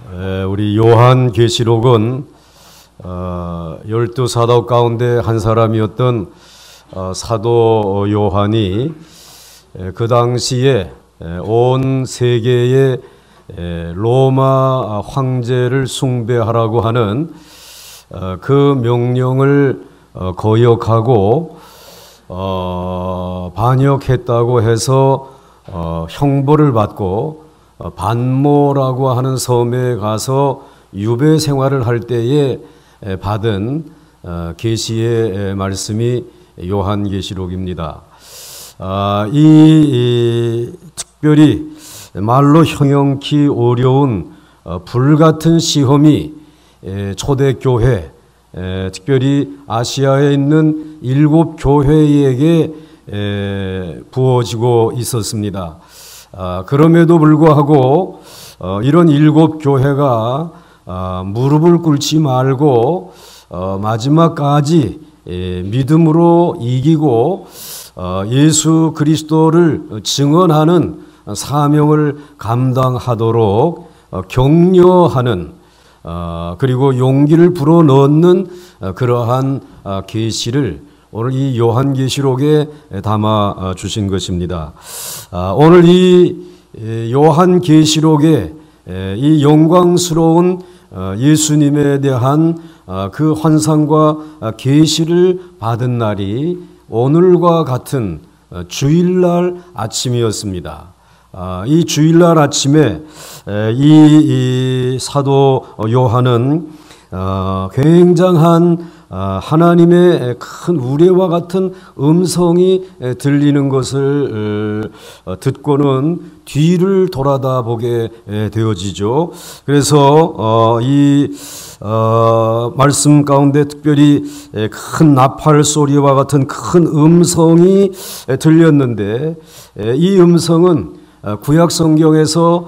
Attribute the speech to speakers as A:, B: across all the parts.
A: 우리 요한계시록은 12사도 가운데 한 사람이었던 사도 요한이 그 당시에 온 세계의 로마 황제를 숭배하라고 하는 그 명령을 거역하고 반역했다고 해서 형벌을 받고 반모라고 하는 섬에 가서 유배 생활을 할 때에 받은 계시의 말씀이 요한계시록입니다. 이 특별히 말로 형용기 어려운 불같은 시험이 초대교회, 특별히 아시아에 있는 7 교회에게 부어지고 있었습니다. 그럼에도 불구하고 이런 7 교회가 무릎을 꿇지 말고 마지막까지 믿음으로 이기고 예수 그리스도를 증언하는 사명을 감당하도록 격려하는 그리고 용기를 불어넣는 그러한 계시를 오늘 이 요한계시록에 담아 주신 것입니다. 오늘 이 요한계시록에 이 영광스러운 예수님에 대한 그 환상과 계시를 받은 날이 오늘과 같은 주일날 아침이었습니다. 이 주일날 아침에 이 사도 요한은 굉장한 하나님의 큰 우레와 같은 음성이 들리는 것을 듣고는 뒤를 돌아다 보게 되어지죠. 그래서 이 말씀 가운데 특별히 큰 나팔 소리와 같은 큰 음성이 들렸는데 이 음성은 구약 성경에서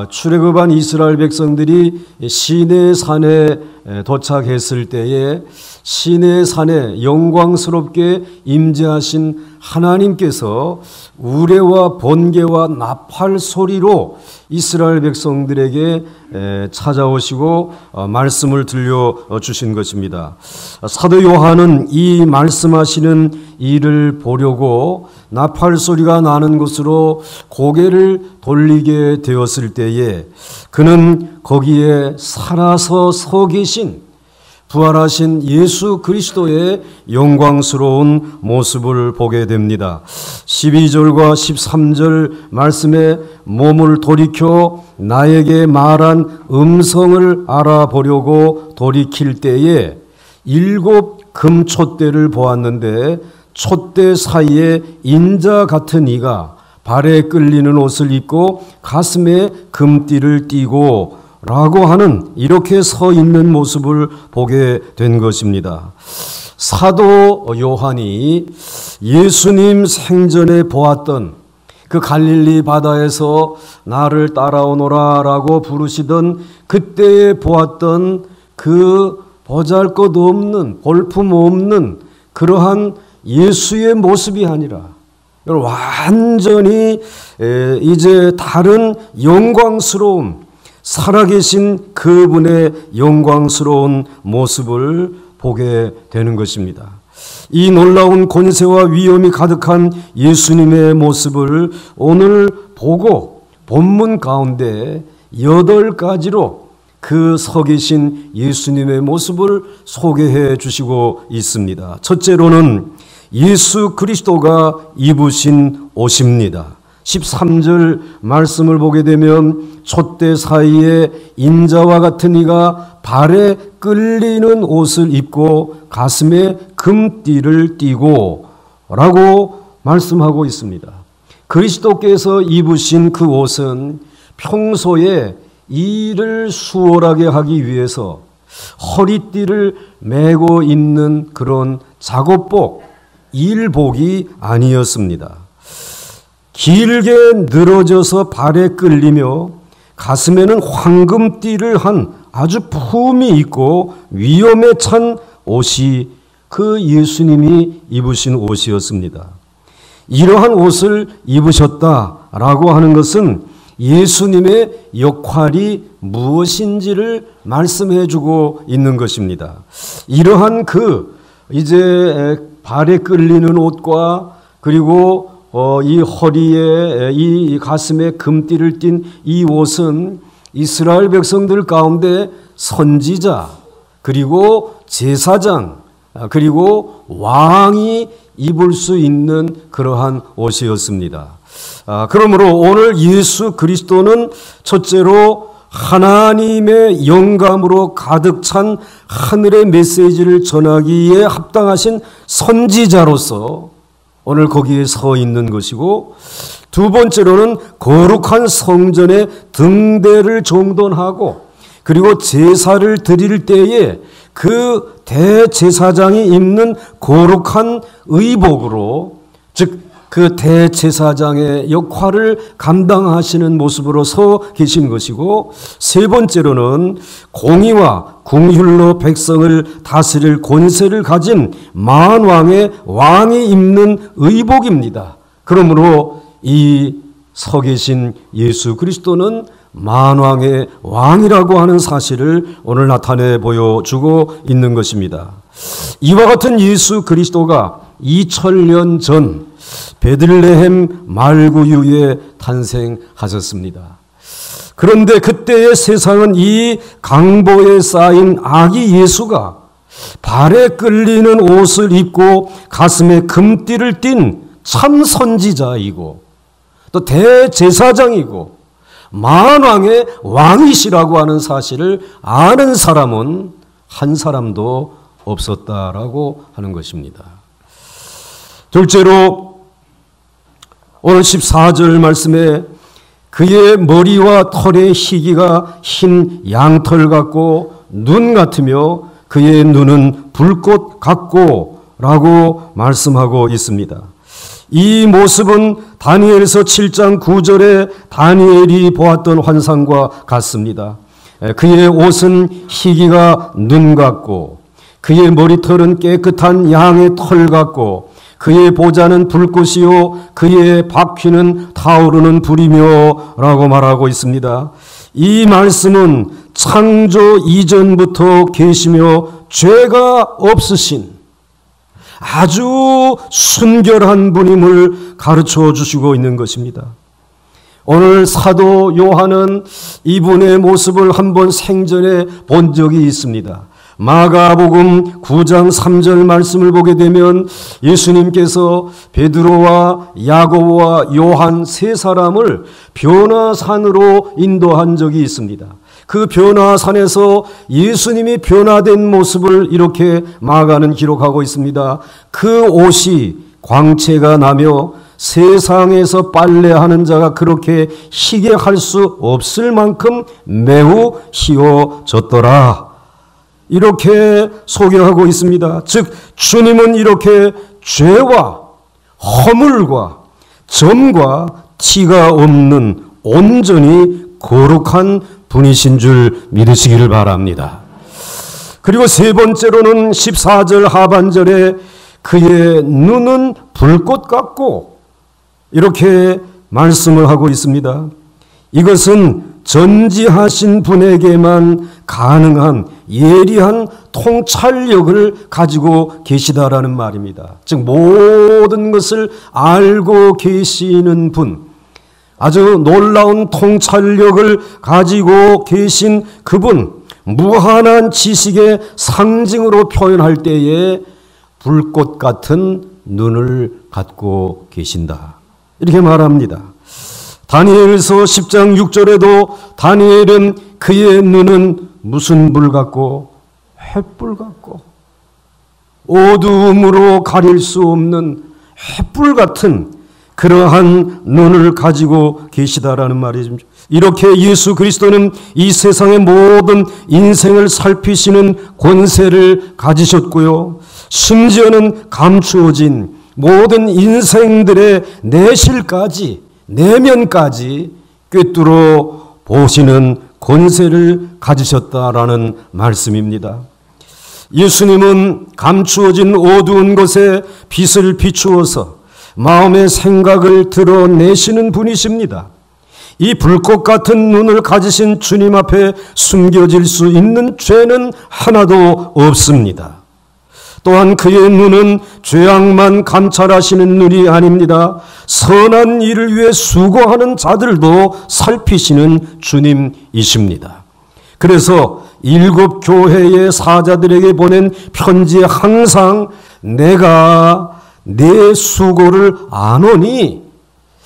A: 출애굽한 이스라엘 백성들이 시내 산에 도착했을 때에 시내 산에 영광스럽게 임재하신 하나님께서 우레와 번개와 나팔 소리로 이스라엘 백성들에게 찾아오시고 말씀을 들려주신 것입니다. 사도 요한은 이 말씀하시는 일을 보려고 나팔 소리가 나는 곳으로 고개를 돌리게 되었을 때에 그는 거기에 살아서 서 계신 부활하신 예수 그리스도의 영광스러운 모습을 보게 됩니다. 12절과 13절 말씀에 몸을 돌이켜 나에게 말한 음성을 알아보려고 돌이킬 때에 7 금촛대를 보았는데 촛대 사이에 인자 같은 이가 발에 끌리는 옷을 입고 가슴에 금띠를 띠고 라고 하는 이렇게 서 있는 모습을 보게 된 것입니다. 사도 요한이 예수님 생전에 보았던 그 갈릴리 바다에서 나를 따라오너라 라고 부르시던 그때에 보았던 그 보잘것없는 볼품없는 그러한 예수의 모습이 아니라 완전히 이제 다른 영광스러움, 살아계신 그분의 영광스러운 모습을 보게 되는 것입니다. 이 놀라운 권세와 위엄이 가득한 예수님의 모습을 오늘 보고 본문 가운데 8가지로 그 서 계신 예수님의 모습을 소개해 주시고 있습니다. 첫째로는 예수 그리스도가 입으신 옷입니다. 13절 말씀을 보게 되면 촛대 사이에 인자와 같은 이가 발에 끌리는 옷을 입고 가슴에 금띠를 띠고 라고 말씀하고 있습니다. 그리스도께서 입으신 그 옷은 평소에 일을 수월하게 하기 위해서 허리띠를 메고 있는 그런 작업복, 일복이 아니었습니다. 길게 늘어져서 발에 끌리며 가슴에는 황금띠를 한 아주 품이 있고 위엄에 찬 옷이 그 예수님이 입으신 옷이었습니다. 이러한 옷을 입으셨다라고 하는 것은 예수님의 역할이 무엇인지를 말씀해 주고 있는 것입니다. 이러한 이제 발에 끌리는 옷과 그리고 이 허리에 이 가슴에 금띠를 띤 이 옷은 이스라엘 백성들 가운데 선지자 그리고 제사장 그리고 왕이 입을 수 있는 그러한 옷이었습니다. 그러므로 오늘 예수 그리스도는 첫째로 하나님의 영감으로 가득 찬 하늘의 메시지를 전하기에 합당하신 선지자로서 오늘 거기에 서 있는 것이고, 두 번째로는 거룩한 성전의 등대를 정돈하고 그리고 제사를 드릴 때에 그 대제사장이 입는 거룩한 의복으로, 즉 그 대제사장의 역할을 감당하시는 모습으로 서 계신 것이고, 세 번째로는 공의와 궁휼로 백성을 다스릴 권세를 가진 만왕의 왕이 입는 의복입니다. 그러므로 이 서 계신 예수 그리스도는 만왕의 왕이라고 하는 사실을 오늘 나타내 보여주고 있는 것입니다. 이와 같은 예수 그리스도가 2000년 전 베들레헴 말구유에 탄생하셨습니다. 그런데 그때의 세상은 이 강보에 쌓인 아기 예수가 발에 끌리는 옷을 입고 가슴에 금띠를 띤 참 선지자이고 또 대제사장이고 만왕의 왕이시라고 하는 사실을 아는 사람은 한 사람도 없었다라고 하는 것입니다. 둘째로 오늘 14절 말씀에 그의 머리와 털의 희기가 흰 양털 같고 눈 같으며 그의 눈은 불꽃 같고 라고 말씀하고 있습니다. 이 모습은 다니엘서 7장 9절에 다니엘이 보았던 환상과 같습니다. 그의 옷은 희기가 눈 같고 그의 머리털은 깨끗한 양의 털 같고 그의 보좌는 불꽃이요 그의 바퀴는 타오르는 불이며 라고 말하고 있습니다. 이 말씀은 창조 이전부터 계시며 죄가 없으신 아주 순결한 분임을 가르쳐 주시고 있는 것입니다. 오늘 사도 요한은 이분의 모습을 한번 생전에 본 적이 있습니다. 마가복음 9장 3절 말씀을 보게 되면 예수님께서 베드로와 야고보와 요한 세 사람을 변화산으로 인도한 적이 있습니다. 그 변화산에서 예수님이 변화된 모습을 이렇게 마가는 기록하고 있습니다. 그 옷이 광채가 나며 세상에서 빨래하는 자가 그렇게 희게 할 수 없을 만큼 매우 희어졌더라. 이렇게 소개하고 있습니다. 즉 주님은 이렇게 죄와 허물과 점과 티가 없는 온전히 거룩한 분이신 줄 믿으시기를 바랍니다. 그리고 세 번째로는 14절 하반절에 그의 눈은 불꽃 같고 이렇게 말씀을 하고 있습니다. 이것은 전지하신 분에게만 가능한 예리한 통찰력을 가지고 계시다라는 말입니다. 즉 모든 것을 알고 계시는 분, 아주 놀라운 통찰력을 가지고 계신 그분, 무한한 지식의 상징으로 표현할 때에 불꽃 같은 눈을 갖고 계신다. 이렇게 말합니다. 다니엘서 10장 6절에도 다니엘은 그의 눈은 무슨 불 같고 횃불 같고 어두움으로 가릴 수 없는 횃불 같은 그러한 눈을 가지고 계시다라는 말이죠. 이렇게 예수 그리스도는 이 세상의 모든 인생을 살피시는 권세를 가지셨고요. 심지어는 감추어진 모든 인생들의 내실까지 내면까지 꿰뚫어 보시는 권세를 가지셨다라는 말씀입니다. 예수님은 감추어진 어두운 곳에 빛을 비추어서 마음의 생각을 드러내시는 분이십니다. 이 불꽃 같은 눈을 가지신 주님 앞에 숨겨질 수 있는 죄는 하나도 없습니다. 또한 그의 눈은 죄악만 감찰하시는 눈이 아닙니다. 선한 일을 위해 수고하는 자들도 살피시는 주님이십니다. 그래서 7 교회의 사자들에게 보낸 편지에 항상 내가 내 수고를 아노니,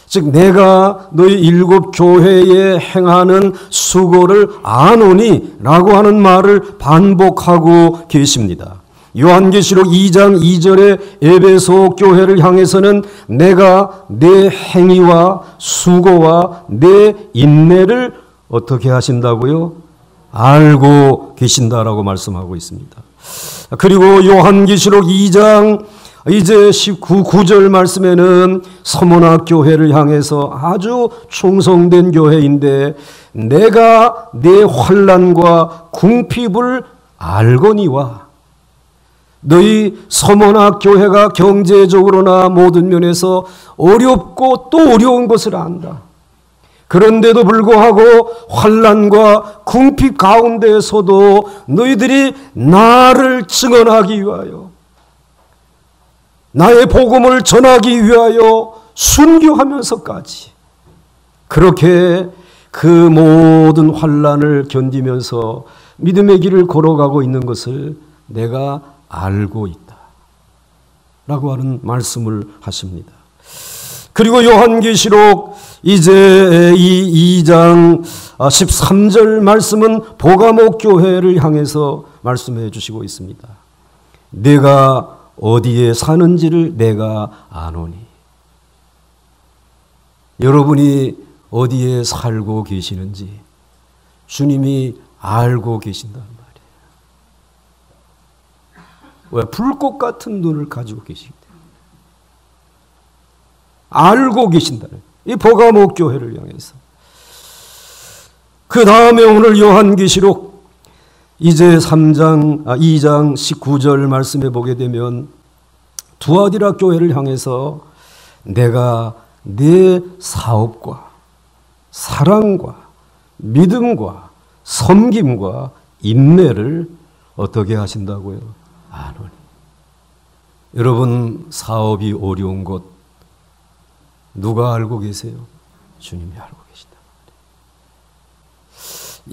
A: 즉 내가 너희 7 교회에 행하는 수고를 아노니 라고 하는 말을 반복하고 계십니다. 요한계시록 2장 2절에 에베소 교회를 향해서는 내가 내 행위와 수고와 내 인내를 어떻게 하신다고요? 알고 계신다라고 말씀하고 있습니다. 그리고 요한계시록 2장 이제 9절 말씀에는 서문화 교회를 향해서 아주 충성된 교회인데 내가 내 환난과 궁핍을 알거니와, 너희 서문화 교회가 경제적으로나 모든 면에서 어렵고 또 어려운 것을 안다. 그런데도 불구하고 환난과 궁핍 가운데에서도 너희들이 나를 증언하기 위하여, 나의 복음을 전하기 위하여 순교하면서까지 그렇게 그 모든 환난을 견디면서 믿음의 길을 걸어가고 있는 것을 내가 알고 있다 라고 하는 말씀을 하십니다. 그리고 요한계시록 이제 이 2장 13절 말씀은 보가목 교회를 향해서 말씀해 주시고 있습니다. 내가 어디에 사는지를 내가 아노니. 여러분이 어디에 살고 계시는지 주님이 알고 계신다는 말이에요. 왜? 불꽃 같은 눈을 가지고 계시기 때문에. 알고 계신다는, 이 보가목 교회를 향해서. 그 다음에 오늘 요한계시록 이제 2장 19절 말씀해 보게 되면 두아디라 교회를 향해서 내가 네 사업과 사랑과 믿음과 섬김과 인내를 어떻게 하신다고요? 아노니. 여러분, 사업이 어려운 것 누가 알고 계세요? 주님이 알고 계신다.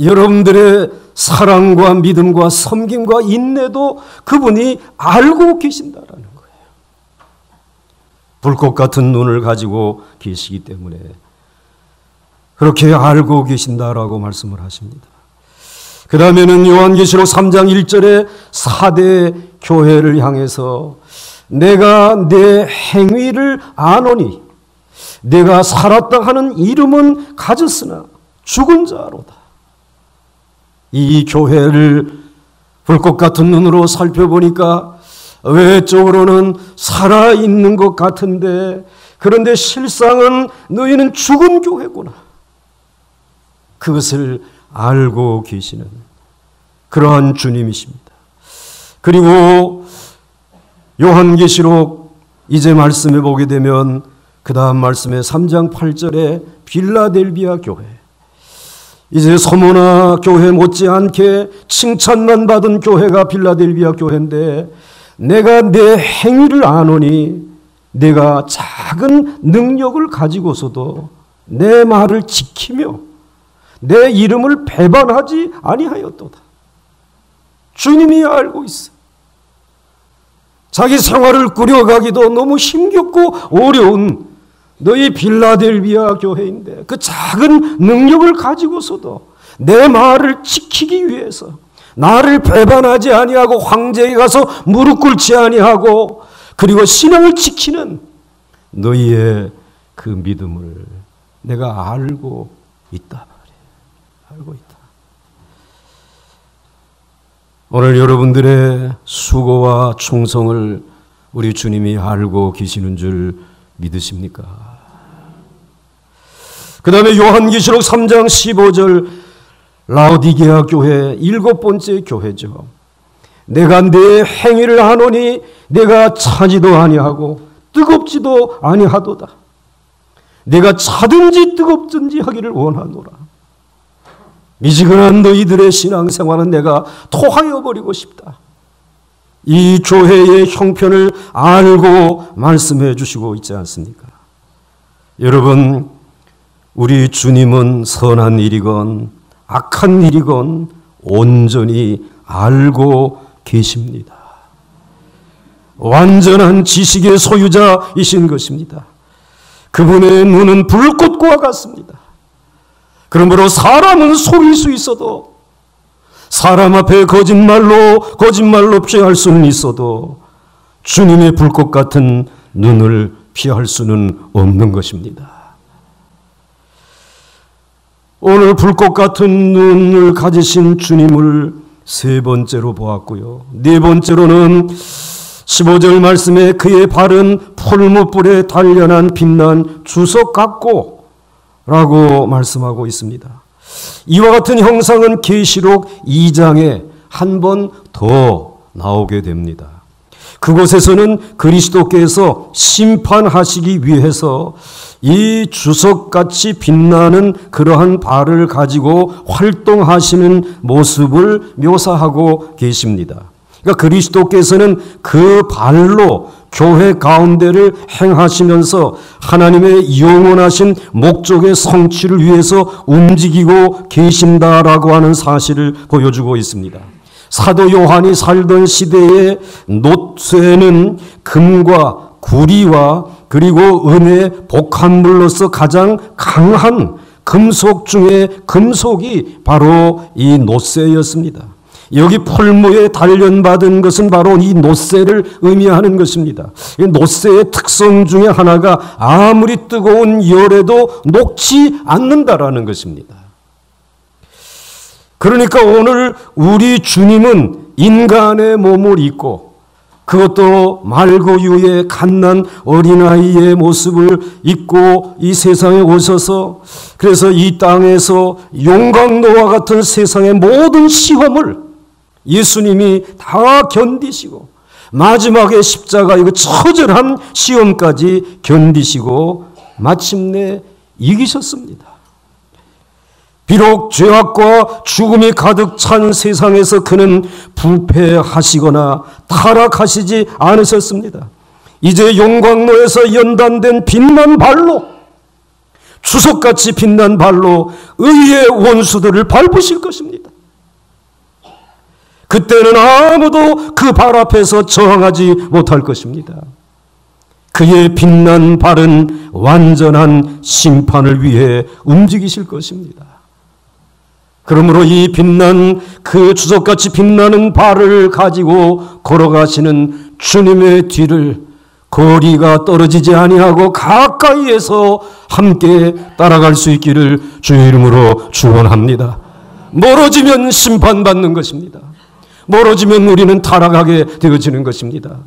A: 여러분들의 사랑과 믿음과 섬김과 인내도 그분이 알고 계신다라는 거예요. 불꽃 같은 눈을 가지고 계시기 때문에 그렇게 알고 계신다라고 말씀을 하십니다. 그 다음에는 요한계시록 3장 1절에 사대 교회를 향해서 내가 내 행위를 아노니 내가 살았다 하는 이름은 가졌으나 죽은 자로다. 이 교회를 불꽃 같은 눈으로 살펴보니까 외적으로는 살아있는 것 같은데 그런데 실상은 너희는 죽은 교회구나. 그것을 알고 계시는 그러한 주님이십니다. 그리고 요한계시록 이제 말씀해 보게 되면 그 다음 말씀에 3장 8절에 빌라델비아 교회, 이제 서문화 교회 못지않게 칭찬만 받은 교회가 빌라델비아 교회인데 내가 내 행위를 아노니 내가 작은 능력을 가지고서도 내 말을 지키며 내 이름을 배반하지 아니하였도다. 주님이 알고 있어. 자기 생활을 꾸려가기도 너무 힘겹고 어려운 너희 빌라델비아 교회인데 그 작은 능력을 가지고서도 내 말을 지키기 위해서 나를 배반하지 아니하고 황제에 가서 무릎 꿇지 아니하고 그리고 신앙을 지키는 너희의 그 믿음을 내가 알고 있다 말이에요. 알고 있다. 오늘 여러분들의 수고와 충성을 우리 주님이 알고 계시는 줄 믿으십니까? 그 다음에 요한계시록 3장 15절 라오디게아 교회 7번째 교회죠. 내가 내 행위를 아노니 내가 차지도 아니하고 뜨겁지도 아니하도다. 내가 차든지 뜨겁든지 하기를 원하노라. 미지근한 너희들의 신앙생활은 내가 토하여 버리고 싶다. 이 교회의 형편을 알고 말씀해 주시고 있지 않습니까? 여러분, 우리 주님은 선한 일이건 악한 일이건 온전히 알고 계십니다. 완전한 지식의 소유자이신 것입니다. 그분의 눈은 불꽃과 같습니다. 그러므로 사람은 속일 수 있어도, 사람 앞에 거짓말로 피할 수는 있어도 주님의 불꽃 같은 눈을 피할 수는 없는 것입니다. 오늘 불꽃 같은 눈을 가지신 주님을 세 번째로 보았고요. 네 번째로는 15절 말씀에 그의 발은 풀무불에 단련한 빛난 주석 같고 라고 말씀하고 있습니다. 이와 같은 형상은 계시록 2장에 한 번 더 나오게 됩니다. 그곳에서는 그리스도께서 심판하시기 위해서 이 주석같이 빛나는 그러한 발을 가지고 활동하시는 모습을 묘사하고 계십니다. 그러니까 그리스도께서는 그 발로 교회 가운데를 행하시면서 하나님의 영원하신 목적의 성취를 위해서 움직이고 계신다라고 하는 사실을 보여주고 있습니다. 사도 요한이 살던 시대의 놋쇠는 금과 구리와 그리고 은의 복합물로서 가장 강한 금속 중에 금속이 바로 이 놋쇠였습니다. 여기 풀무에 단련받은 것은 바로 이 놋쇠를 의미하는 것입니다. 이 놋쇠의 특성 중에 하나가 아무리 뜨거운 열에도 녹지 않는다라는 것입니다. 그러니까 오늘 우리 주님은 인간의 몸을 입고 그것도 말고유의 갓난 어린아이의 모습을 입고 이 세상에 오셔서 그래서 이 땅에서 용광로와 같은 세상의 모든 시험을 예수님이 다 견디시고 마지막에 십자가 이거 처절한 시험까지 견디시고 마침내 이기셨습니다. 비록 죄악과 죽음이 가득 찬 세상에서 그는 부패하시거나 타락하시지 않으셨습니다. 이제 용광로에서 연단된 빛난 발로, 주석같이 빛난 발로 의의 원수들을 밟으실 것입니다. 그때는 아무도 그 발 앞에서 저항하지 못할 것입니다. 그의 빛난 발은 완전한 심판을 위해 움직이실 것입니다. 그러므로 이 빛난 그 주석같이 빛나는 발을 가지고 걸어가시는 주님의 뒤를 거리가 떨어지지 아니하고 가까이에서 함께 따라갈 수 있기를 주의 이름으로 축원합니다. 멀어지면 심판받는 것입니다. 멀어지면 우리는 타락하게 되어지는 것입니다.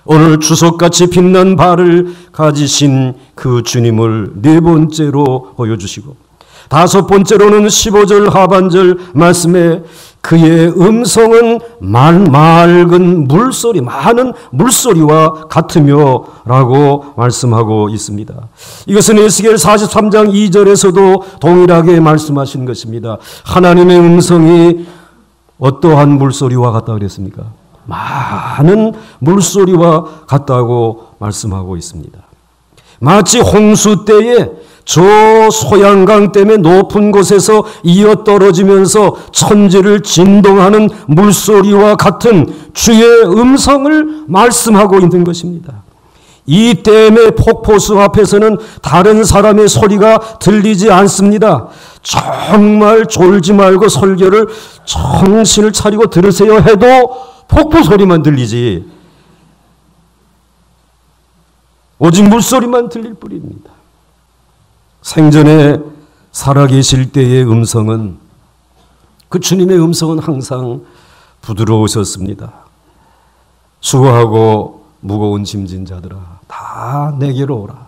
A: 오늘 주석같이 빛난 발을 가지신 그 주님을 네 번째로 보여주시고 다섯 번째로는 15절 하반절 말씀에 그의 음성은 맑은 물소리, 많은 물소리와 같으며 라고 말씀하고 있습니다. 이것은 에스겔 43장 2절에서도 동일하게 말씀하신 것입니다. 하나님의 음성이 어떠한 물소리와 같다 그랬습니까? 많은 물소리와 같다고 말씀하고 있습니다. 마치 홍수 때에 저 소양강 때문에 높은 곳에서 이어 떨어지면서 천지를 진동하는 물소리와 같은 주의 음성을 말씀하고 있는 것입니다. 이 댐의 폭포수 앞에서는 다른 사람의 소리가 들리지 않습니다. 정말 졸지 말고 설교를 정신을 차리고 들으세요 해도 폭포 소리만 들리지 오직 물소리만 들릴 뿐입니다. 생전에 살아계실 때의 음성은 그 주님의 음성은 항상 부드러우셨습니다. 수고하고 무거운 짐진 자들아 다 내게로 오라.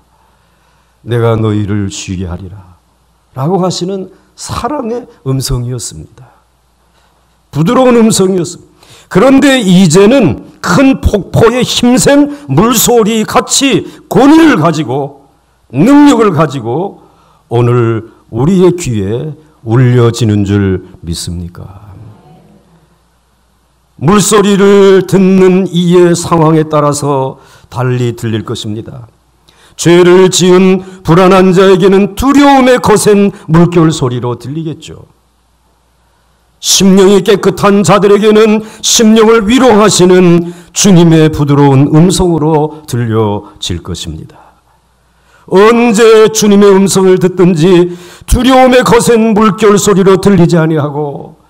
A: 내가 너희를 쉬게 하리라. 라고 하시는 사랑의 음성이었습니다. 부드러운 음성이었습니다. 그런데 이제는 큰 폭포의 힘센 물소리 같이 권위를 가지고 능력을 가지고 오늘 우리의 귀에 울려지는 줄 믿습니까? 물소리를 듣는 이의 상황에 따라서 달리 들릴 것입니다. 죄를 지은 불안한 자에게는 두려움에 거센 물결 소리로 들리겠죠. 심령이 깨끗한 자들에게는 심령을 위로하시는 주님의 부드러운 음성으로 들려질 것입니다. 언제 주님의 음성을 듣든지 두려움의 거센 물결 소리로 들리지 아니하고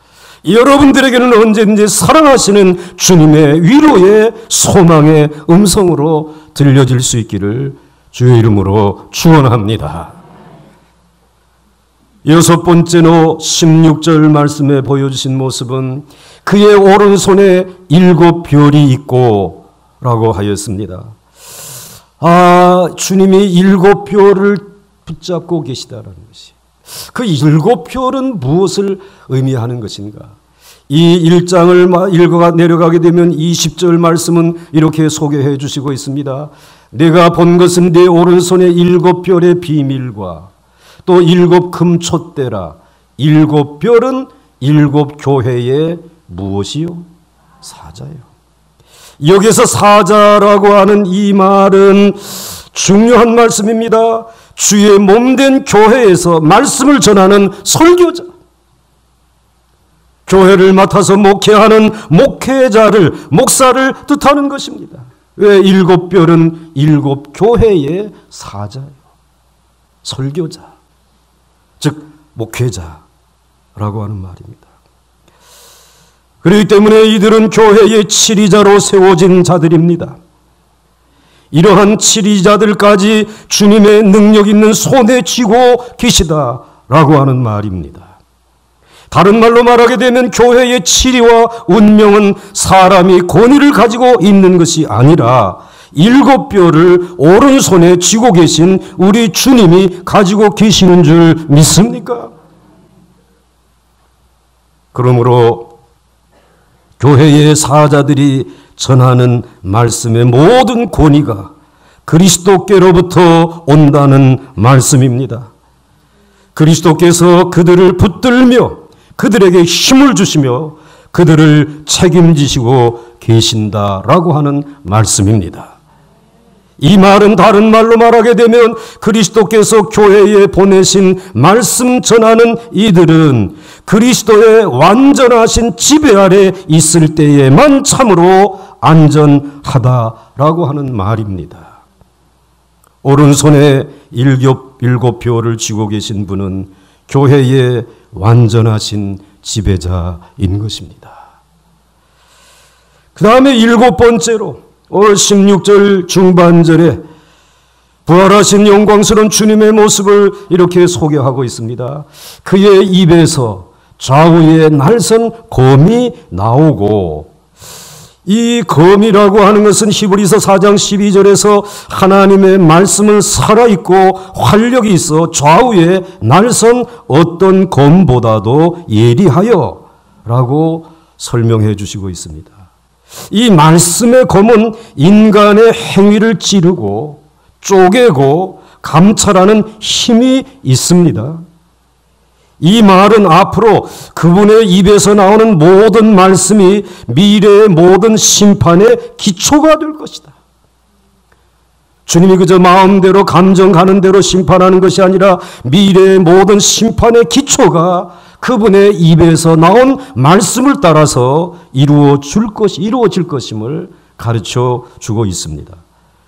A: 여러분들에게는 언제든지 사랑하시는 주님의 위로의 소망의 음성으로 들려질 수 있기를 주의 이름으로 축원합니다. 여섯 번째로 16절 말씀에 보여주신 모습은 그의 오른손에 7별이 있고 라고 하였습니다. 주님이 7별을 붙잡고 계시다라는 것이, 그 7별은 무엇을 의미하는 것인가? 이 1장을 읽어 내려가게 되면 20절 말씀은 이렇게 소개해 주시고 있습니다. 내가 본 것은 내 오른손에 7별의 비밀과 또 7 금촛대라. 7별은 7 교회의 무엇이요? 사자요. 여기서 사자라고 하는 이 말은 중요한 말씀입니다. 주의 몸된 교회에서 말씀을 전하는 설교자, 교회를 맡아서 목회하는 목회자를, 목사를 뜻하는 것입니다. 왜 7별은 7 교회의 사자예요. 설교자, 즉 목회자라고 하는 말입니다. 그렇기 때문에 이들은 교회의 치리자로 세워진 자들입니다. 이러한 치리자들까지 주님의 능력 있는 손에 쥐고 계시다라고 하는 말입니다. 다른 말로 말하게 되면 교회의 치리와 운명은 사람이 권위를 가지고 있는 것이 아니라 7별을 오른손에 쥐고 계신 우리 주님이 가지고 계시는 줄 믿습니까? 그러므로 교회의 사자들이 전하는 말씀의 모든 권위가 그리스도께로부터 온다는 말씀입니다. 그리스도께서 그들을 붙들며 그들에게 힘을 주시며 그들을 책임지시고 계신다라고 하는 말씀입니다. 이 말은 다른 말로 말하게 되면 그리스도께서 교회에 보내신 말씀 전하는 이들은 그리스도의 완전하신 지배 아래 있을 때에만 참으로 안전하다라고 하는 말입니다. 오른손에 7별을 쥐고 계신 분은 교회의 완전하신 지배자인 것입니다. 그 다음에 7번째로 오늘 16절 중반절에 부활하신 영광스러운 주님의 모습을 이렇게 소개하고 있습니다. 그의 입에서 좌우에 날선 검이 나오고, 이 검이라고 하는 것은 히브리서 4장 12절에서 하나님의 말씀은 살아있고 활력이 있어 좌우에 날선 어떤 검보다도 예리하여 라고 설명해 주시고 있습니다. 이 말씀의 검은 인간의 행위를 찌르고 쪼개고 감찰하는 힘이 있습니다. 이 말은 앞으로 그분의 입에서 나오는 모든 말씀이 미래의 모든 심판의 기초가 될 것이다. 주님이 그저 마음대로 감정 가는 대로 심판하는 것이 아니라 미래의 모든 심판의 기초가 그분의 입에서 나온 말씀을 따라서 이루어질 것임을 가르쳐 주고 있습니다.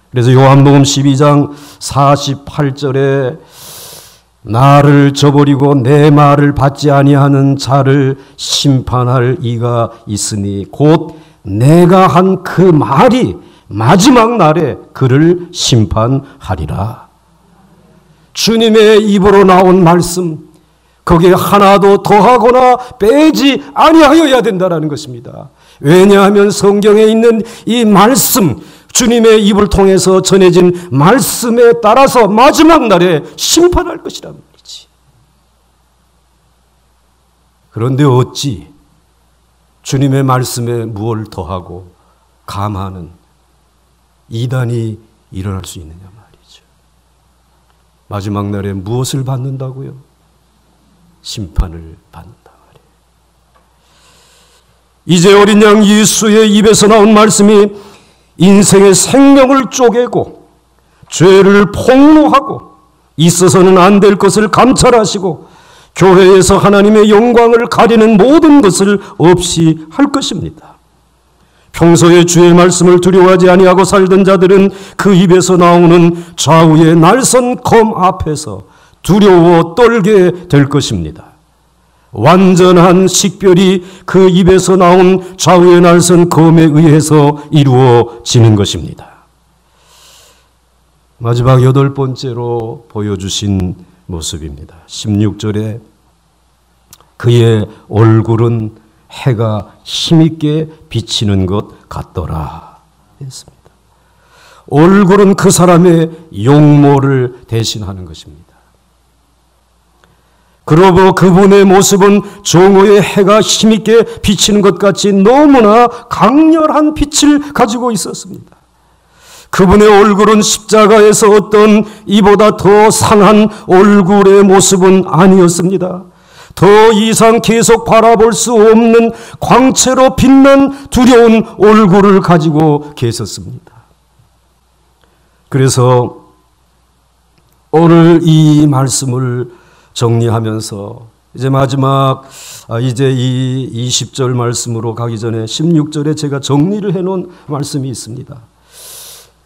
A: 그래서 요한복음 12장 48절에 나를 저버리고 내 말을 받지 아니하는 자를 심판할 이가 있으니 곧 내가 한 그 말이 마지막 날에 그를 심판하리라. 주님의 입으로 나온 말씀, 거기에 하나도 더하거나 빼지 아니하여야 된다는 것입니다. 왜냐하면 성경에 있는 이 말씀, 주님의 입을 통해서 전해진 말씀에 따라서 마지막 날에 심판할 것이란 말이지. 그런데 어찌 주님의 말씀에 무엇을 더하고 감하는 이단이 일어날 수 있느냐 말이죠. 마지막 날에 무엇을 받는다고요? 심판을 받는다 말이에요. 이제 어린 양 예수의 입에서 나온 말씀이 인생의 생명을 쪼개고 죄를 폭로하고 있어서는 안 될 것을 감찰하시고 교회에서 하나님의 영광을 가리는 모든 것을 없이 할 것입니다. 평소에 주의 말씀을 두려워하지 아니하고 살던 자들은 그 입에서 나오는 좌우의 날선 검 앞에서 두려워 떨게 될 것입니다. 완전한 식별이 그 입에서 나온 좌우의 날선 검에 의해서 이루어지는 것입니다. 마지막 8번째로 보여주신 모습입니다. 16절에 그의 얼굴은 해가 힘있게 비치는 것 같더라 했습니다. 얼굴은 그 사람의 용모를 대신하는 것입니다. 그러고 그분의 모습은 정오의 해가 힘있게 비치는 것 같이 너무나 강렬한 빛을 가지고 있었습니다. 그분의 얼굴은 십자가에서 어떤 이보다 더 상한 얼굴의 모습은 아니었습니다. 더 이상 계속 바라볼 수 없는 광채로 빛난 두려운 얼굴을 가지고 계셨습니다. 그래서 오늘 이 말씀을 정리하면서 이제 마지막 이제 이 20절 말씀으로 가기 전에 16절에 제가 정리를 해놓은 말씀이 있습니다.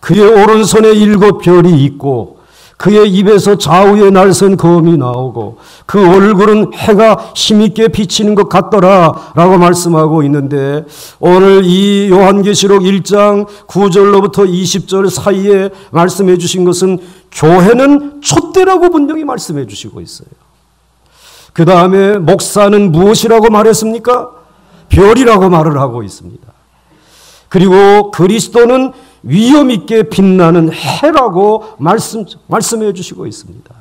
A: 그의 오른손에 7별이 있고 그의 입에서 좌우의 날선 검이 나오고 그 얼굴은 해가 힘있게 비치는 것 같더라 라고 말씀하고 있는데, 오늘 이 요한계시록 1장 9절로부터 20절 사이에 말씀해 주신 것은 교회는 촛대라고 분명히 말씀해 주시고 있어요. 그 다음에 목사는 무엇이라고 말했습니까? 별이라고 말을 하고 있습니다. 그리고 그리스도는 위엄 있게 빛나는 해라고 말씀해 주시고 있습니다.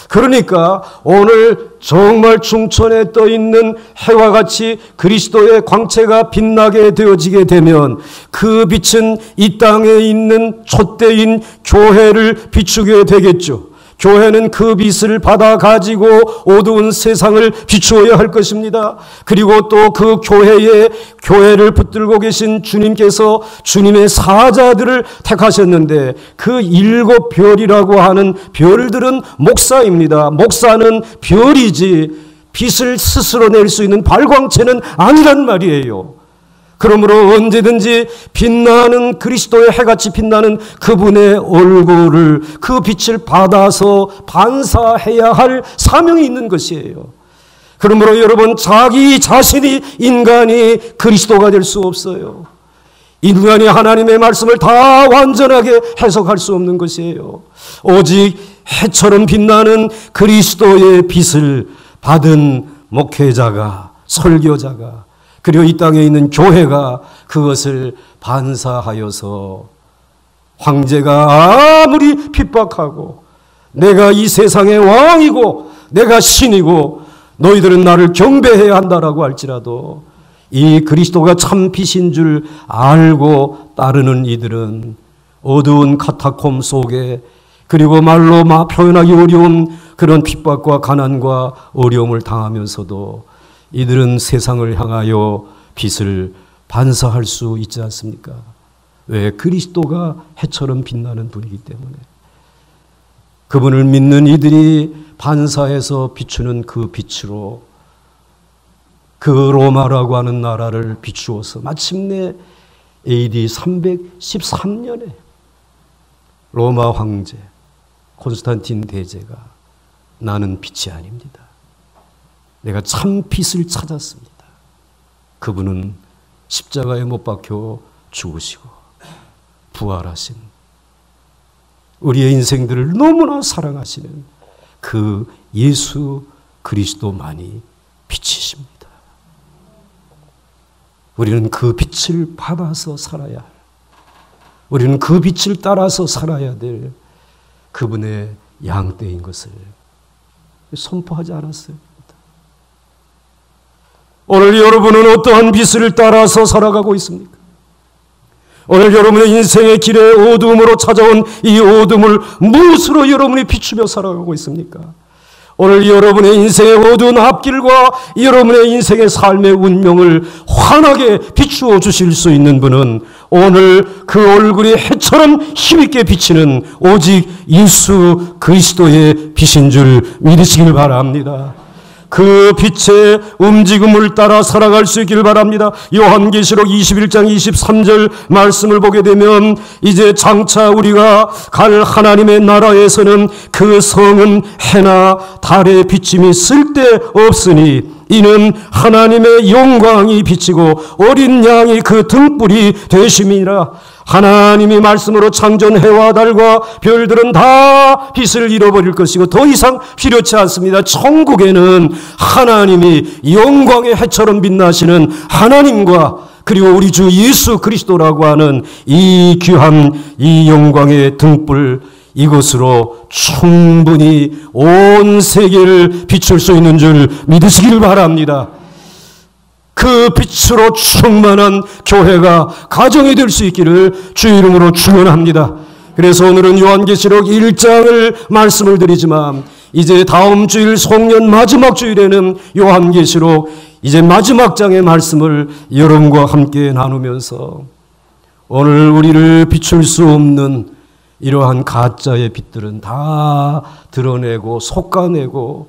A: 그러니까 오늘 정말 충천에 떠 있는 해와 같이 그리스도의 광채가 빛나게 되어지게 되면 그 빛은 이 땅에 있는 촛대인 교회를 비추게 되겠죠. 교회는 그 빛을 받아 가지고 어두운 세상을 비추어야 할 것입니다. 그리고 또 그 교회를 붙들고 계신 주님께서 주님의 사자들을 택하셨는데 그 7별이라고 하는 별들은 목사입니다. 목사는 별이지 빛을 스스로 낼 수 있는 발광체는 아니란 말이에요. 그러므로 언제든지 빛나는 그리스도의 해같이 빛나는 그분의 얼굴을, 그 빛을 받아서 반사해야 할 사명이 있는 것이에요. 그러므로 여러분, 자기 자신이 인간이 그리스도가 될 수 없어요. 인간이 하나님의 말씀을 다 완전하게 해석할 수 없는 것이에요. 오직 해처럼 빛나는 그리스도의 빛을 받은 목회자가, 설교자가, 그리고 이 땅에 있는 교회가 그것을 반사하여서 황제가 아무리 핍박하고 내가 이 세상의 왕이고 내가 신이고 너희들은 나를 경배해야 한다라고 할지라도 이 그리스도가 참 빛인 줄 알고 따르는 이들은 어두운 카타콤 속에, 그리고 말로 표현하기 어려운 그런 핍박과 가난과 어려움을 당하면서도 이들은 세상을 향하여 빛을 반사할 수 있지 않습니까? 왜? 그리스도가 해처럼 빛나는 분이기 때문에. 그분을 믿는 이들이 반사해서 비추는 그 빛으로 그 로마라고 하는 나라를 비추어서 마침내 AD 313년에 로마 황제 콘스탄틴 대제가 나는 빛이 아닙니다. 내가 참 빛을 찾았습니다. 그분은 십자가에 못 박혀 죽으시고 부활하신, 우리의 인생들을 너무나 사랑하시는 그 예수 그리스도만이 빛이십니다. 우리는 그 빛을 받아서 살아야 할, 우리는 그 빛을 따라서 살아야 될 그분의 양떼인 것을 선포하지 않았어요. 오늘 여러분은 어떠한 빛을 따라서 살아가고 있습니까? 오늘 여러분의 인생의 길에 어둠으로 찾아온 이 어둠을 무엇으로 여러분이 비추며 살아가고 있습니까? 오늘 여러분의 인생의 어두운 앞길과 여러분의 인생의 삶의 운명을 환하게 비추어 주실 수 있는 분은 오늘 그 얼굴이 해처럼 힘있게 비치는 오직 예수 그리스도의 빛인 줄 믿으시길 바랍니다. 그 빛의 움직임을 따라 살아갈 수 있길 바랍니다. 요한계시록 21장 23절 말씀을 보게 되면 이제 장차 우리가 갈 하나님의 나라에서는 그 성은 해나 달의 비침이 쓸데없으니 이는 하나님의 영광이 비치고 어린 양이 그 등불이 되심이라. 하나님이 말씀으로 창조한 해와 달과 별들은 다 빛을 잃어버릴 것이고 더 이상 필요치 않습니다. 천국에는 하나님이 영광의 해처럼 빛나시는 하나님과 그리고 우리 주 예수 그리스도라고 하는 이 귀한 이 영광의 등불, 이것으로 충분히 온 세계를 비출 수 있는 줄 믿으시길 바랍니다. 그 빛으로 충만한 교회가 가정이 될 수 있기를 주 이름으로 축원합니다. 그래서 오늘은 요한계시록 1장을 말씀을 드리지만 이제 다음 주일 송년 마지막 주일에는 요한계시록 이제 마지막 장의 말씀을 여러분과 함께 나누면서 오늘 우리를 비출 수 없는 이러한 가짜의 빛들은 다 드러내고 솎아내고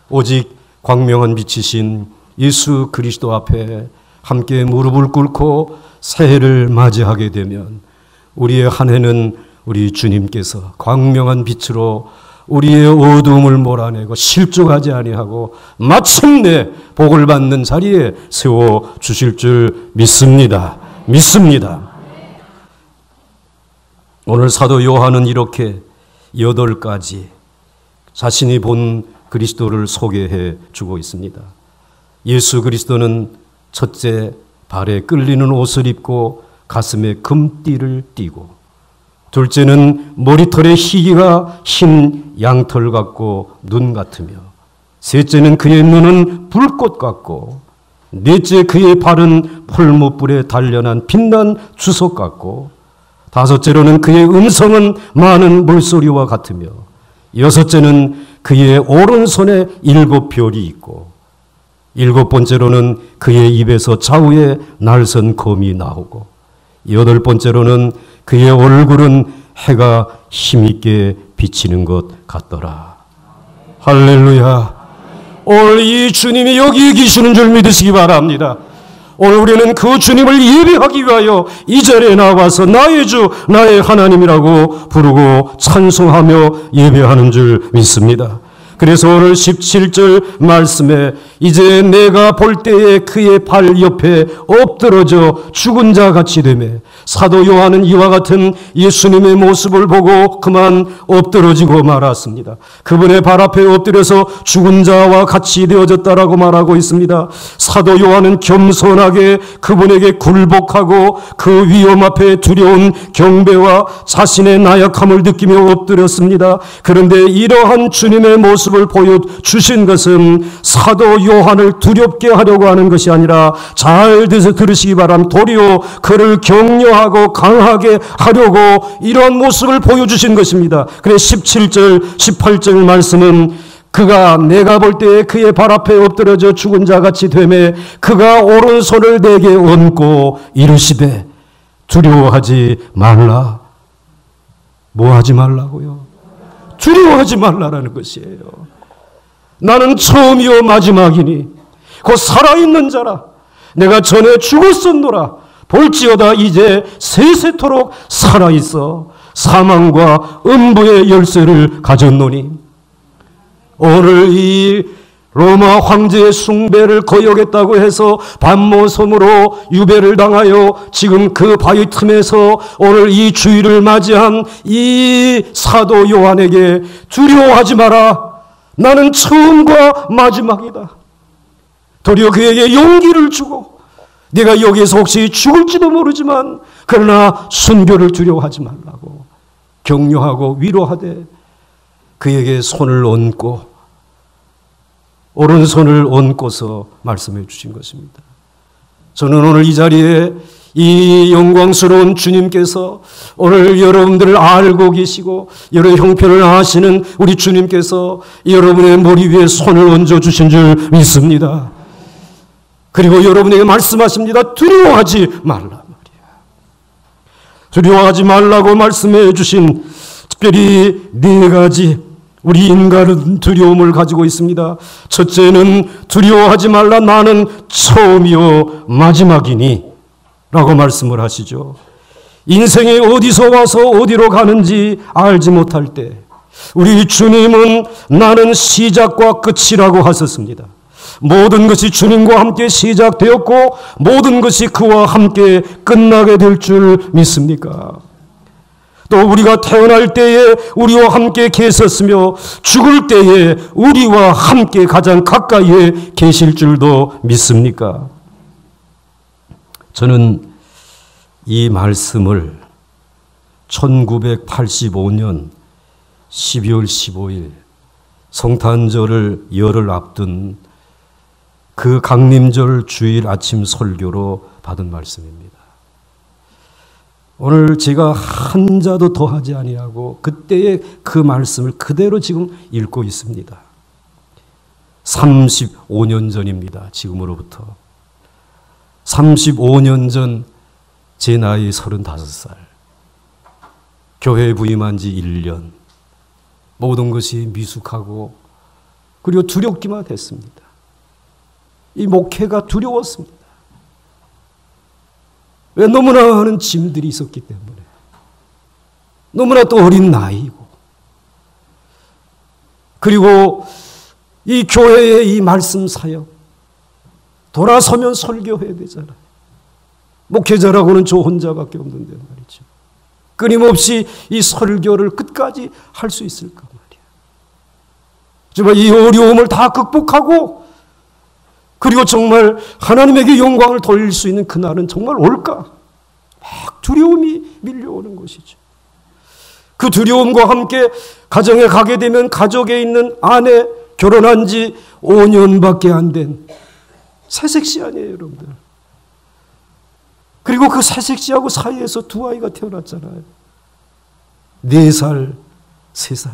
A: 오직 광명한 빛이신 예수 그리스도 앞에 함께 무릎을 꿇고 새해를 맞이하게 되면 우리의 한 해는 우리 주님께서 광명한 빛으로 우리의 어두움을 몰아내고 실족하지 아니하고 마침내 복을 받는 자리에 세워 주실 줄 믿습니다. 오늘 사도 요한은 이렇게 8가지 자신이 본 그리스도를 소개해 주고 있습니다. 예수 그리스도는 첫째, 발에 끌리는 옷을 입고 가슴에 금띠를 띠고, 둘째는 머리털의 희기가 흰 양털 같고 눈 같으며, 셋째는 그의 눈은 불꽃 같고, 넷째 그의 발은 풀무불에 단련한 빛난 주석 같고, 다섯째로는 그의 음성은 많은 물소리와 같으며, 여섯째는 그의 오른손에 7별이 있고, 7번째로는 그의 입에서 좌우에 날선 검이 나오고, 8번째로는 그의 얼굴은 해가 힘있게 비치는 것 같더라. 할렐루야. 오늘 이 주님이 여기 계시는 줄 믿으시기 바랍니다. 오늘 우리는 그 주님을 예배하기 위하여 이 자리에 나와서 나의 주, 나의 하나님이라고 부르고 찬송하며 예배하는 줄 믿습니다. 그래서 오늘 17절 말씀에 이제 내가 볼 때에 그의 발 옆에 엎드러져 죽은 자 같이 되매, 사도 요한은 이와 같은 예수님의 모습을 보고 그만 엎드러지고 말았습니다. 그분의 발 앞에 엎드려서 죽은 자와 같이 되어졌다라고 말하고 있습니다. 사도 요한은 겸손하게 그분에게 굴복하고 그 위험 앞에 두려운 경배와 자신의 나약함을 느끼며 엎드렸습니다. 그런데 이러한 주님의 모습을 보여주신 것은 사도 요한을 두렵게 하려고 하는 것이 아니라, 잘 들으시기 바랍니다. 도리어 그를 격려하고 강하게 하려고 이러한 모습을 보여주신 것입니다. 그래서 17절 18절 말씀은 그가 내가 볼 때에 그의 발 앞에 엎드려져 죽은 자같이 되매 그가 오른손을 내게 얹고 이르시되 두려워하지 말라. 뭐 하지 말라고요? 두려워하지 말라라는 것이에요. 나는 처음이요 마지막이니 곧 살아있는 자라. 내가 전에 죽었었노라. 볼지어다 이제 세세토록 살아있어 사망과 음부의 열쇠를 가졌노니. 오늘 이 로마 황제의 숭배를 거역했다고 해서 반모섬으로 유배를 당하여 지금 그 바위 틈에서 오늘 이 주일을 맞이한 이 사도 요한에게 두려워하지 마라. 나는 처음과 마지막이다. 도리어 그에게 용기를 주고, 네가 여기에서 혹시 죽을지도 모르지만 그러나 순교를 두려워하지 말라고 격려하고 위로하되 그에게 손을 얹고 오른손을 얹고서 말씀해 주신 것입니다. 저는 오늘 이 자리에 이 영광스러운 주님께서 오늘 여러분들을 알고 계시고 여러 형편을 아시는 우리 주님께서 여러분의 머리 위에 손을 얹어주신 줄 믿습니다. 그리고 여러분에게 말씀하십니다. 두려워하지 말라 말이야. 두려워하지 말라고 말씀해 주신 특별히 네 가지 우리 인간은 두려움을 가지고 있습니다. 첫째는 두려워하지 말라, 나는 처음이요 마지막이니 라고 말씀을 하시죠. 인생이 어디서 와서 어디로 가는지 알지 못할 때 우리 주님은 나는 시작과 끝이라고 하셨습니다. 모든 것이 주님과 함께 시작되었고 모든 것이 그와 함께 끝나게 될 줄 믿습니까? 또 우리가 태어날 때에 우리와 함께 계셨으며 죽을 때에 우리와 함께 가장 가까이에 계실 줄도 믿습니까? 저는 이 말씀을 1985년 12월 15일 성탄절을 열흘 앞둔 그 강림절 주일 아침 설교로 받은 말씀입니다. 오늘 제가 한 자도 더하지 아니하고 그때의 그 말씀을 그대로 지금 읽고 있습니다. 35년 전입니다. 지금으로부터. 35년 전 제 나이 35살. 교회에 부임한 지 1년. 모든 것이 미숙하고 그리고 두렵기만 했습니다. 이 목회가 두려웠습니다. 왜? 너무나 많은 짐들이 있었기 때문에. 너무나 또 어린 나이고. 그리고 이 교회의 이 말씀 사역, 돌아서면 설교해야 되잖아요. 목회자라고는 저 혼자밖에 없는데 말이죠. 끊임없이 이 설교를 끝까지 할 수 있을까 말이야. 정말 이 어려움을 다 극복하고 그리고 정말 하나님에게 영광을 돌릴 수 있는 그날은 정말 올까? 막 두려움이 밀려오는 것이죠. 그 두려움과 함께 가정에 가게 되면 가족에 있는 아내, 결혼한 지 5년밖에 안 된 새색시 아니에요, 여러분들. 그리고 그 새색시하고 사이에서 두 아이가 태어났잖아요. 4살, 3살.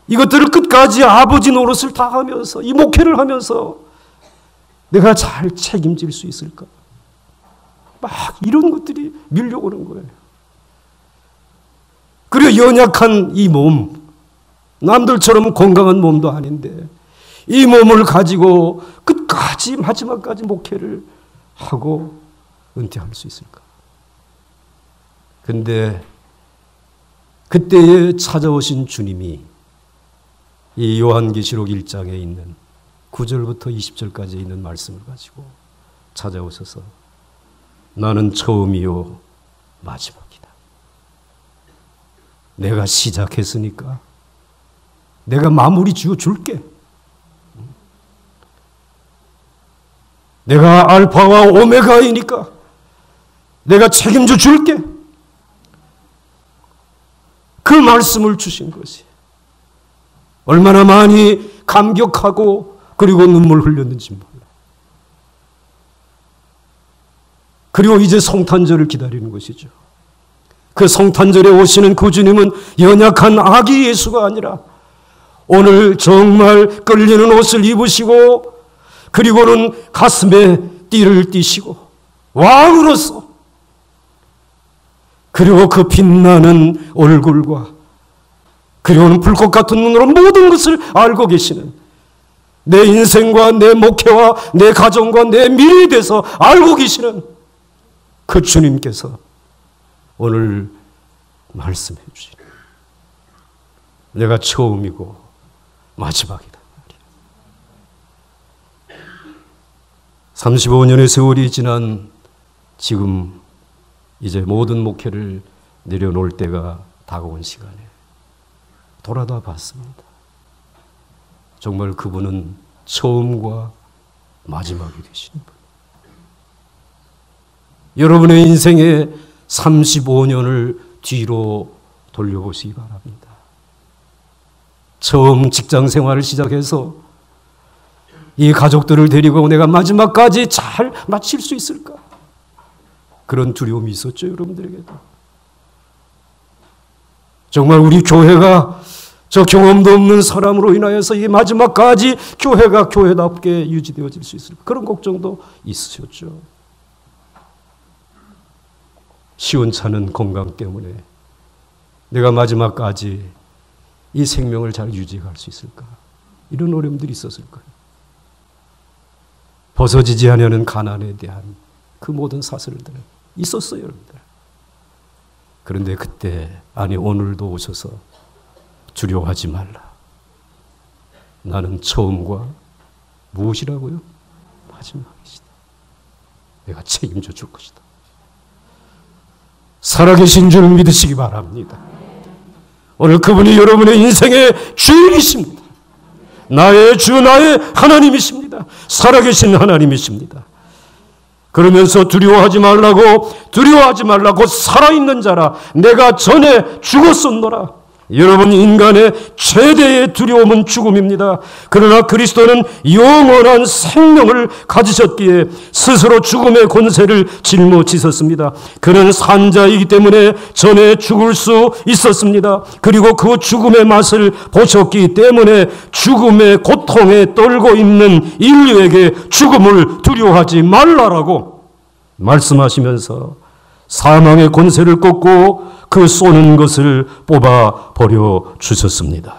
A: 이것들을 끝까지 아버지 노릇을 다 하면서 이 목회를 하면서 내가 잘 책임질 수 있을까? 막 이런 것들이 밀려오는 거예요. 그리고 연약한 이 몸, 남들처럼 건강한 몸도 아닌데 이 몸을 가지고 끝까지 마지막까지 목회를 하고 은퇴할 수 있을까? 근데 그때에 찾아오신 주님이 이 요한계시록 1장에 있는 9절부터 20절까지 있는 말씀을 가지고 찾아오셔서 나는 처음이요 마지막이다. 내가 시작했으니까 내가 마무리 지어줄게. 내가 알파와 오메가이니까 내가 책임져 줄게. 그 말씀을 주신 것이 얼마나 많이 감격하고 그리고 눈물 흘렸는지 몰라. 그리고 이제 성탄절을 기다리는 것이죠. 그 성탄절에 오시는 그 주님은 연약한 아기 예수가 아니라 오늘 정말 끌리는 옷을 입으시고 그리고는 가슴에 띠를 띠시고 왕으로서 그리고 그 빛나는 얼굴과 그리고는 불꽃 같은 눈으로 모든 것을 알고 계시는 내 인생과 내 목회와 내 가정과 내 미래에 대해서 알고 계시는 그 주님께서 오늘 말씀해 주시는 내가 처음이고 마지막이다. 35년의 세월이 지난 지금 이제 모든 목회를 내려놓을 때가 다가온 시간에 돌아다 봤습니다. 정말 그분은 처음과 마지막이 되시는 분. 여러분의 인생의 35년을 뒤로 돌려보시기 바랍니다. 처음 직장 생활을 시작해서 이 가족들을 데리고 내가 마지막까지 잘 마칠 수 있을까? 그런 두려움이 있었죠, 여러분들에게도. 정말 우리 교회가 저 경험도 없는 사람으로 인하여서 이 마지막까지 교회가 교회답게 유지되어질 수 있을까, 그런 걱정도 있으셨죠. 시원찮은 건강 때문에 내가 마지막까지 이 생명을 잘 유지할 수 있을까, 이런 어려움들이 있었을 거예요. 벗어지지 않으려는 가난에 대한 그 모든 사슬들은 있었어요, 여러분들. 그런데 그때, 아니 오늘도 오셔서 두려워하지 말라. 나는 처음과 무엇이라고요? 마지막이시다. 내가 책임져 줄 것이다. 살아계신 줄 믿으시기 바랍니다. 오늘 그분이 여러분의 인생의 주인이십니다. 나의 주, 나의 하나님이십니다. 살아계신 하나님이십니다. 그러면서 두려워하지 말라고 살아있는 자라 내가 전에 죽었었노라. 여러분, 인간의 최대의 두려움은 죽음입니다. 그러나 그리스도는 영원한 생명을 가지셨기에 스스로 죽음의 권세를 짊어지셨습니다. 그는 산자이기 때문에 전에 죽을 수 있었습니다. 그리고 그 죽음의 맛을 보셨기 때문에 죽음의 고통에 떨고 있는 인류에게 죽음을 두려워하지 말라라고 말씀하시면서 사망의 권세를 꺾고 그 쏘는 것을 뽑아 버려 주셨습니다.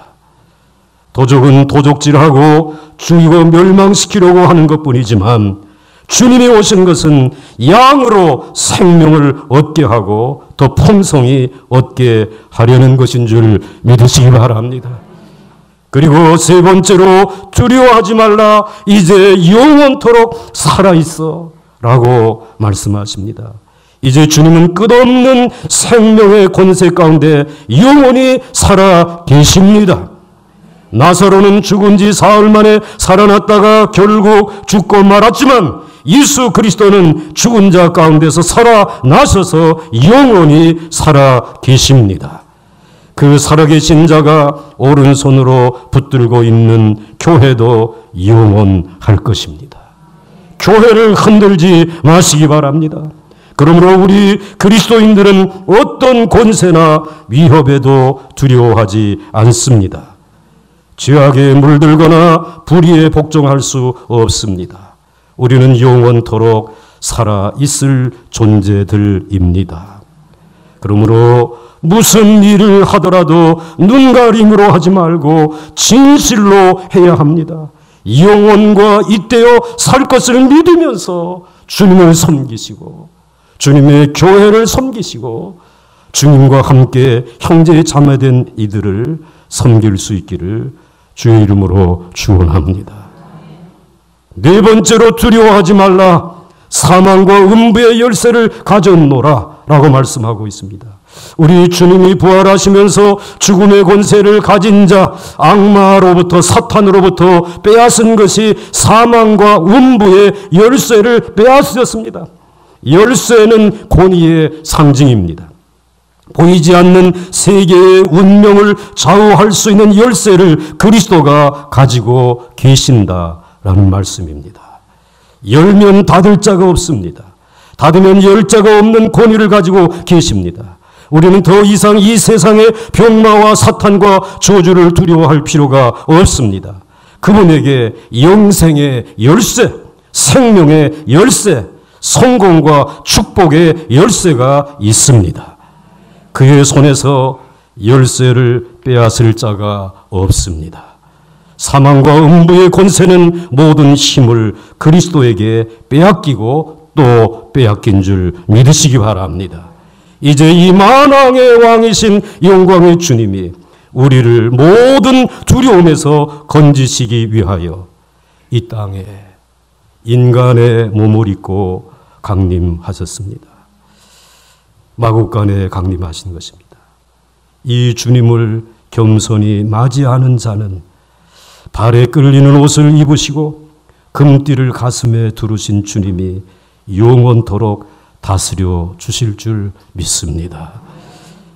A: 도적은 도적질하고 죽이고 멸망시키려고 하는 것뿐이지만 주님이 오신 것은 양으로 생명을 얻게 하고 더 풍성히 얻게 하려는 것인 줄 믿으시기 바랍니다. 그리고 세 번째로 두려워하지 말라, 이제 영원토록 살아있어 라고 말씀하십니다. 이제 주님은 끝없는 생명의 권세 가운데 영원히 살아 계십니다. 나사로는 죽은 지 사흘 만에 살아났다가 결국 죽고 말았지만 예수 그리스도는 죽은 자 가운데서 살아나셔서 영원히 살아 계십니다. 그 살아계신 자가 오른손으로 붙들고 있는 교회도 영원할 것입니다. 교회를 흔들지 마시기 바랍니다. 그러므로 우리 그리스도인들은 어떤 권세나 위협에도 두려워하지 않습니다. 죄악에 물들거나 불의에 복종할 수 없습니다. 우리는 영원토록 살아있을 존재들입니다. 그러므로 무슨 일을 하더라도 눈가림으로 하지 말고 진실로 해야 합니다. 영원과 잇대어 살 것을 믿으면서 주님을 섬기시고 주님의 교회를 섬기시고 주님과 함께 형제 자매된 이들을 섬길 수 있기를 주의 이름으로 축원합니다. 네 번째로 두려워하지 말라, 사망과 음부의 열쇠를 가졌노라 라고 말씀하고 있습니다. 우리 주님이 부활하시면서 죽음의 권세를 가진 자, 악마로부터 사탄으로부터 빼앗은 것이 사망과 음부의 열쇠를 빼앗으셨습니다. 열쇠는 권위의 상징입니다. 보이지 않는 세계의 운명을 좌우할 수 있는 열쇠를 그리스도가 가지고 계신다라는 말씀입니다. 열면 닫을 자가 없습니다. 닫으면 열 자가 없는 권위를 가지고 계십니다. 우리는 더 이상 이 세상의 병마와 사탄과 저주를 두려워할 필요가 없습니다. 그분에게 영생의 열쇠, 생명의 열쇠, 성공과 축복의 열쇠가 있습니다. 그의 손에서 열쇠를 빼앗을 자가 없습니다. 사망과 음부의 권세는 모든 힘을 그리스도에게 빼앗기고 또 빼앗긴 줄 믿으시기 바랍니다. 이제 이 만왕의 왕이신 영광의 주님이 우리를 모든 두려움에서 건지시기 위하여 이 땅에 인간의 몸을 입고 강림하셨습니다. 마국간에 강림하신 것입니다. 이 주님을 겸손히 맞이하는 자는 발에 끌리는 옷을 입으시고 금띠를 가슴에 두르신 주님이 영원토록 다스려 주실 줄 믿습니다.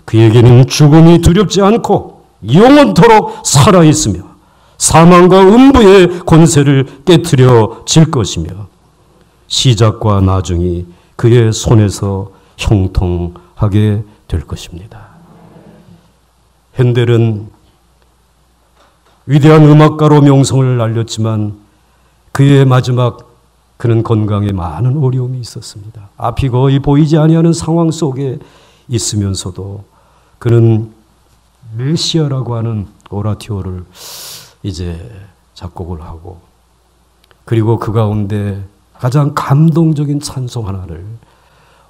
A: 그에게는 죽음이 두렵지 않고 영원토록 살아있으며 사망과 음부의 권세를 깨트려 질 것이며 시작과 나중이 그의 손에서 형통하게 될 것입니다. 핸델은 위대한 음악가로 명성을 날렸지만 그의 마지막 그는 건강에 많은 어려움이 있었습니다. 앞이 거의 보이지 아니하는 상황 속에 있으면서도 그는 메시아라고 하는 오라티오를 이제 작곡을 하고, 그리고 그 가운데 가장 감동적인 찬송 하나를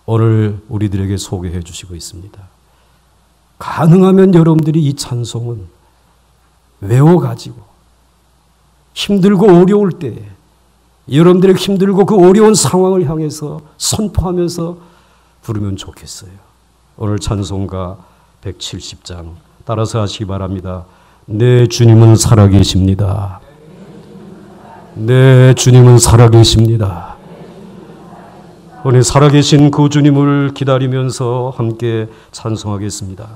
A: 오늘 우리들에게 소개해 주시고 있습니다. 가능하면 여러분들이 이 찬송은 외워가지고 힘들고 어려울 때에 여러분들의 힘들고 그 어려운 상황을 향해서 선포하면서 부르면 좋겠어요. 오늘 찬송가 170장 따라서 하시기 바랍니다. 내 주님은 살아계십니다. 내 주님은 살아계십니다. 오늘 살아계신 그 주님을 기다리면서 함께 찬송하겠습니다.